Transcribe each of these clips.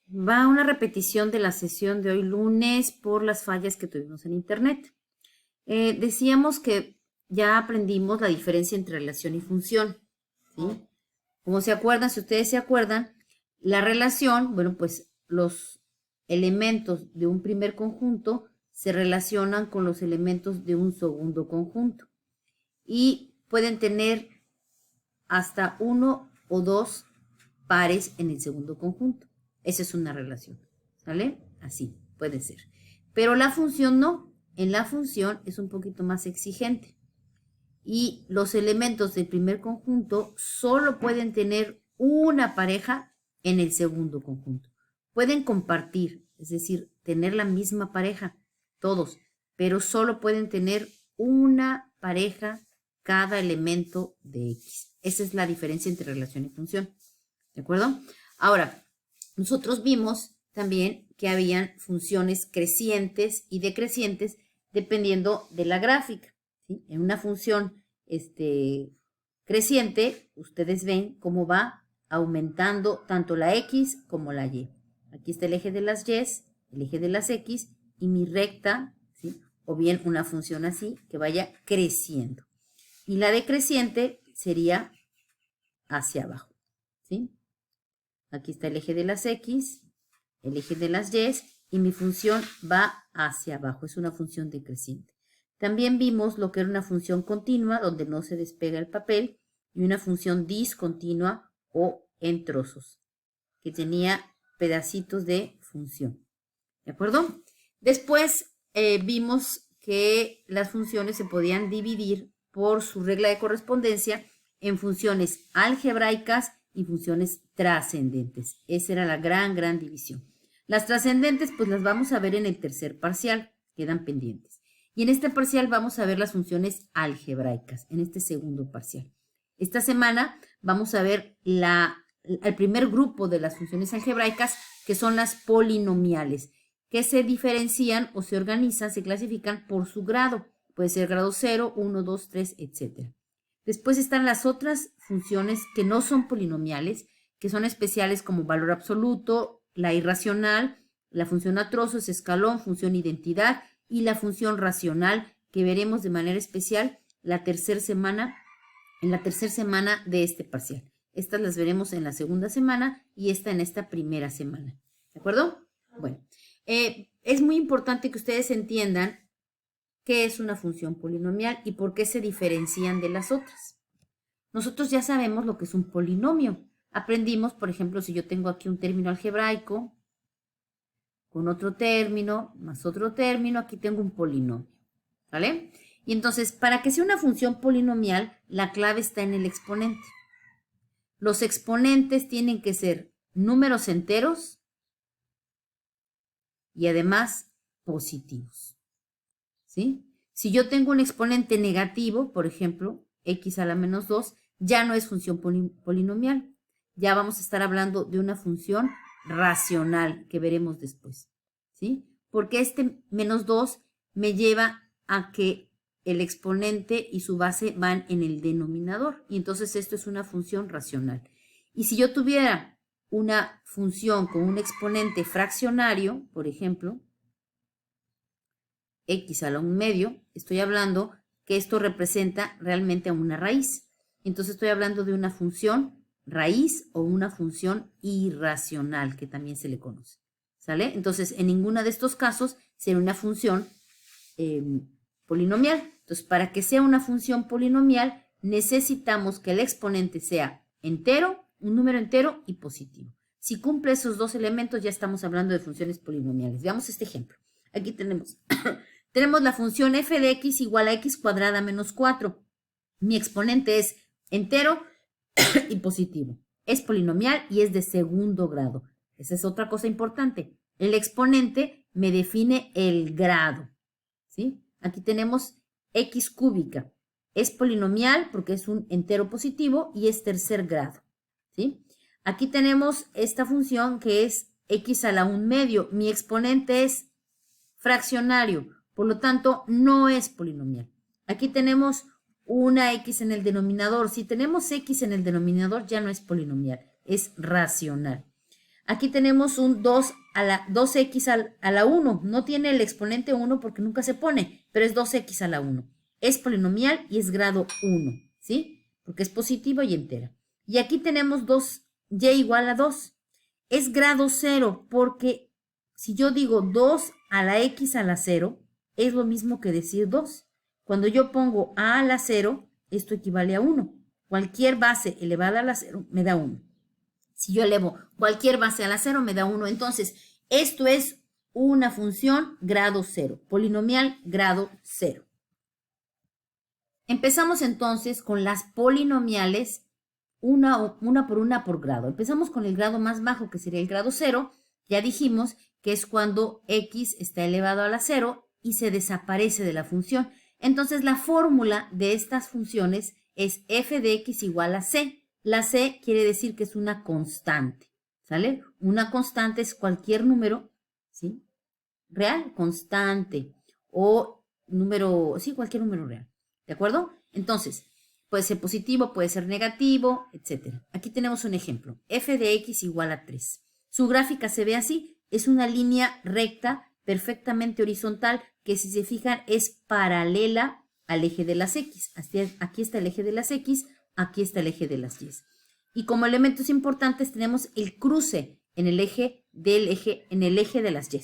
Va una repetición de la sesión de hoy lunes por las fallas que tuvimos en internet. Decíamos que ya aprendimos la diferencia entre relación y función, ¿sí? Como se acuerdan, si ustedes se acuerdan, la relación, bueno, pues los elementos de un primer conjunto se relacionan con los elementos de un segundo conjunto y pueden tener hasta uno o dos pares en el segundo conjunto. Esa es una relación, ¿sale? Así puede ser. Pero la función no. En la función es un poquito más exigente. Y los elementos del primer conjunto solo pueden tener una pareja en el segundo conjunto. Pueden compartir, es decir, tener la misma pareja, todos, pero solo pueden tener una pareja cada elemento de X. Esa es la diferencia entre relación y función. ¿De acuerdo? Ahora, nosotros vimos también que habían funciones crecientes y decrecientes dependiendo de la gráfica, ¿sí? En una función creciente, ustedes ven cómo va aumentando tanto la X como la Y. Aquí está el eje de las Y, el eje de las X y mi recta, ¿sí? O bien una función así que vaya creciendo. Y la decreciente sería hacia abajo, ¿sí? Aquí está el eje de las X, el eje de las Y y mi función va hacia abajo. Es una función decreciente. También vimos lo que era una función continua, donde no se despega el papel, y una función discontinua o en trozos, que tenía pedacitos de función. ¿De acuerdo? Después vimos que las funciones se podían dividir por su regla de correspondencia en funciones algebraicas y funciones trascendentes. Esa era la gran división. Las trascendentes, pues las vamos a ver en el tercer parcial, quedan pendientes. Y en este parcial vamos a ver las funciones algebraicas, en este segundo parcial. Esta semana vamos a ver el primer grupo de las funciones algebraicas, que son las polinomiales, que se diferencian o se organizan, se clasifican por su grado. Puede ser grado 0, 1, 2, 3, etc. Después están las otras funciones que no son polinomiales, que son especiales como valor absoluto, la irracional, la función a trozos, escalón, función identidad y la función racional, que veremos de manera especial en la tercera semana de este parcial. Estas las veremos en la segunda semana y esta en esta primera semana. ¿De acuerdo? Bueno, es muy importante que ustedes entiendan qué es una función polinomial y por qué se diferencian de las otras. Nosotros ya sabemos lo que es un polinomio. Aprendimos, por ejemplo, si yo tengo aquí un término algebraico con otro término, más otro término, aquí tengo un polinomio, ¿vale? Y entonces, para que sea una función polinomial, la clave está en el exponente. Los exponentes tienen que ser números enteros y además positivos, ¿sí? Si yo tengo un exponente negativo, por ejemplo, x a la menos 2, ya no es función polinomial. Ya vamos a estar hablando de una función racional que veremos después, ¿sí? Porque este menos 2 me lleva a que el exponente y su base van en el denominador, y entonces esto es una función racional. Y si yo tuviera una función con un exponente fraccionario, por ejemplo, x a la 1/2, estoy hablando que esto representa realmente a una raíz. Entonces estoy hablando de una función raíz o una función irracional, que también se le conoce. ¿Sale? Entonces, en ninguno de estos casos será una función polinomial. Entonces, para que sea una función polinomial, necesitamos que el exponente sea entero, un número entero y positivo. Si cumple esos dos elementos, ya estamos hablando de funciones polinomiales. Veamos este ejemplo. Aquí tenemos la función f de x igual a x cuadrada menos 4. Mi exponente es entero y positivo. Es polinomial y es de segundo grado. Esa es otra cosa importante. El exponente me define el grado, ¿sí? Aquí tenemos x cúbica. Es polinomial porque es un entero positivo y es tercer grado, ¿sí? Aquí tenemos esta función que es x a la 1/2. Mi exponente es fraccionario, por lo tanto, no es polinomial. Aquí tenemos una x en el denominador. Si tenemos x en el denominador, ya no es polinomial, es racional. Aquí tenemos un 2x a la 1. No tiene el exponente 1 porque nunca se pone, pero es 2x a la 1. Es polinomial y es grado 1, ¿sí? Porque es positivo y entera. Y aquí tenemos 2y igual a 2. Es grado 0 porque si yo digo 2 a la x a la 0, es lo mismo que decir 2. Cuando yo pongo a la 0, esto equivale a 1. Cualquier base elevada a la 0 me da 1. Si yo elevo cualquier base a la 0, me da 1. Entonces, esto es una función grado 0, polinomial grado 0. Empezamos entonces con las polinomiales una por grado. Empezamos con el grado más bajo, que sería el grado 0. Ya dijimos que es cuando x está elevado a la 0 y se desaparece de la función. Entonces, la fórmula de estas funciones es f de x igual a c. La c quiere decir que es una constante, ¿sale? Una constante es cualquier número, ¿sí? Real, constante, o número, sí, cualquier número real, ¿de acuerdo? Entonces, puede ser positivo, puede ser negativo, etc. Aquí tenemos un ejemplo, f de x igual a 3. Su gráfica se ve así, es una línea recta, perfectamente horizontal, que si se fijan es paralela al eje de las x. Aquí está el eje de las x, aquí está el eje de las y. Y como elementos importantes tenemos el cruce en el eje de las y.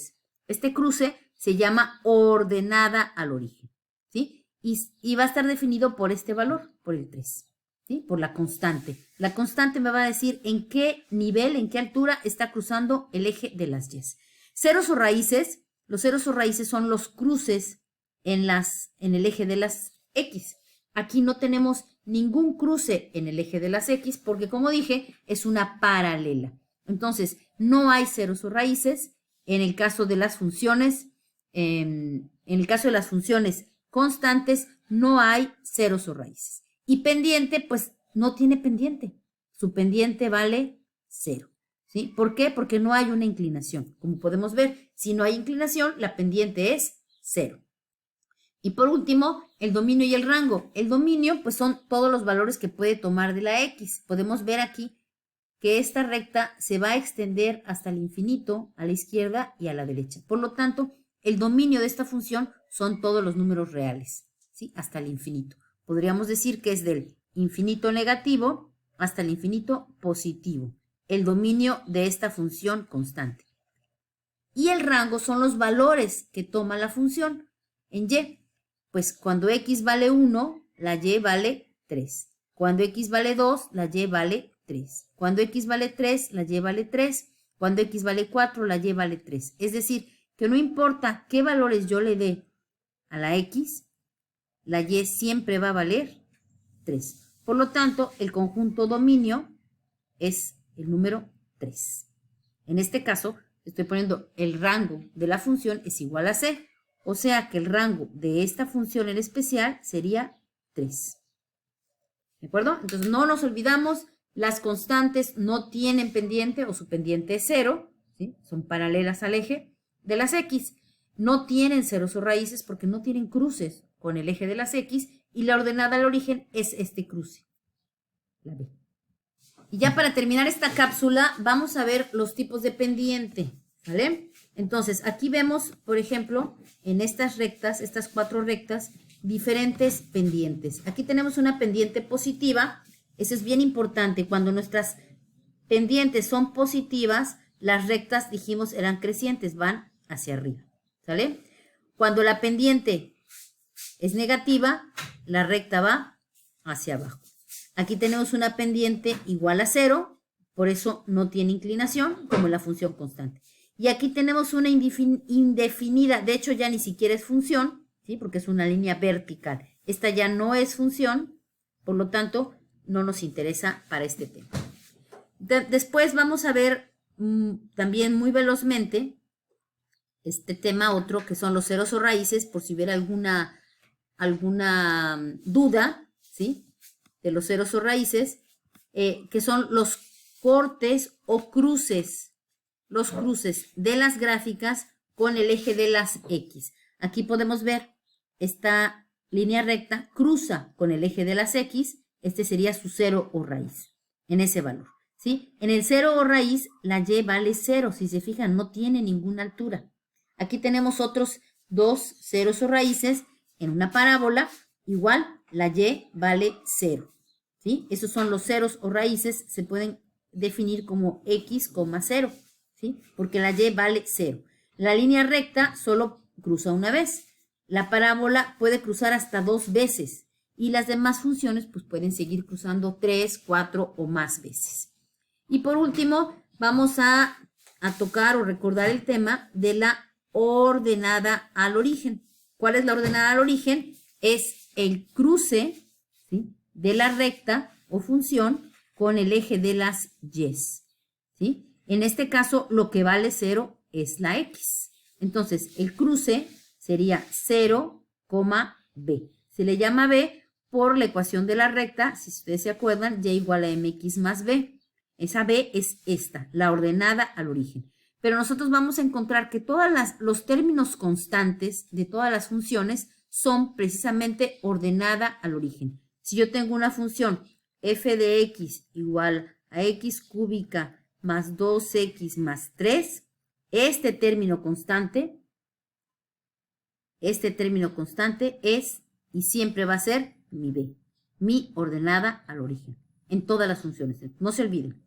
Este cruce se llama ordenada al origen, ¿sí? Y va a estar definido por este valor, por el 3, ¿sí? Por la constante. La constante me va a decir en qué nivel, en qué altura está cruzando el eje de las y. Ceros o raíces, los ceros o raíces son los cruces en el eje de las x. Aquí no tenemos ningún cruce en el eje de las x porque, como dije, es una paralela. Entonces, no hay ceros o raíces. En el caso de las funciones, constantes, no hay ceros o raíces. Y pendiente, pues no tiene pendiente. Su pendiente vale 0. ¿Sí? ¿Por qué? Porque no hay una inclinación. Como podemos ver, si no hay inclinación, la pendiente es 0. Y por último, el dominio y el rango. El dominio, pues son todos los valores que puede tomar de la x. Podemos ver aquí que esta recta se va a extender hasta el infinito, a la izquierda y a la derecha. Por lo tanto, el dominio de esta función son todos los números reales, ¿sí? Hasta el infinito. Podríamos decir que es del infinito negativo hasta el infinito positivo. El dominio de esta función constante. Y el rango son los valores que toma la función en y. Pues cuando x vale 1, la y vale 3. Cuando x vale 2, la y vale 3. Cuando x vale 3, la y vale 3. Cuando x vale 4, la y vale 3. Es decir, que no importa qué valores yo le dé a la x, la y siempre va a valer 3. Por lo tanto, el conjunto dominio es el número 3. En este caso, estoy poniendo el rango de la función es igual a c. O sea que el rango de esta función en especial sería 3. ¿De acuerdo? Entonces no nos olvidamos, las constantes no tienen pendiente o su pendiente es 0, ¿sí? Son paralelas al eje de las x. No tienen ceros o raíces porque no tienen cruces con el eje de las x y la ordenada al origen es este cruce, la b. Y ya para terminar esta cápsula vamos a ver los tipos de pendiente, ¿vale? Entonces, aquí vemos, por ejemplo, en estas rectas, estas 4 rectas, diferentes pendientes. Aquí tenemos una pendiente positiva. Eso es bien importante. Cuando nuestras pendientes son positivas, las rectas, dijimos, eran crecientes, van hacia arriba, ¿sale? Cuando la pendiente es negativa, la recta va hacia abajo. Aquí tenemos una pendiente igual a 0, por eso no tiene inclinación, como la función constante. Y aquí tenemos una indefinida, de hecho ya ni siquiera es función, ¿sí? Porque es una línea vertical. Esta ya no es función, por lo tanto, no nos interesa para este tema. Después vamos a ver también muy velozmente este tema otro, que son los ceros o raíces, por si hubiera alguna duda, ¿sí? De los ceros o raíces, que son los cortes o cruces, los cruces de las gráficas con el eje de las x. Aquí podemos ver esta línea recta cruza con el eje de las x, este sería su cero o raíz, en ese valor. ¿sí? En el 0 o raíz, la y vale 0. Si se fijan, no tiene ninguna altura. Aquí tenemos otros dos ceros o raíces en una parábola. Igual, la y vale 0. ¿Sí? Esos son los ceros o raíces. Se pueden definir como x, 0. ¿Sí? Porque la y vale 0. La línea recta solo cruza una vez. La parábola puede cruzar hasta 2 veces. Y las demás funciones pues pueden seguir cruzando 3, 4 o más veces. Y por último, vamos a tocar o recordar el tema de la ordenada al origen. ¿Cuál es la ordenada al origen? Es el cruce, ¿sí?, de la recta o función con el eje de las y's, ¿sí? En este caso, lo que vale 0 es la x. Entonces, el cruce sería 0, b. Se le llama b por la ecuación de la recta, si ustedes se acuerdan, y igual a mx más b. Esa b es esta, la ordenada al origen. Pero nosotros vamos a encontrar que todos los términos constantes de todas las funciones son precisamente ordenada al origen. Si yo tengo una función f de x igual a x cúbica más 2x más 3, este término constante es y siempre va a ser mi b, mi ordenada al origen, en todas las funciones. No se olviden.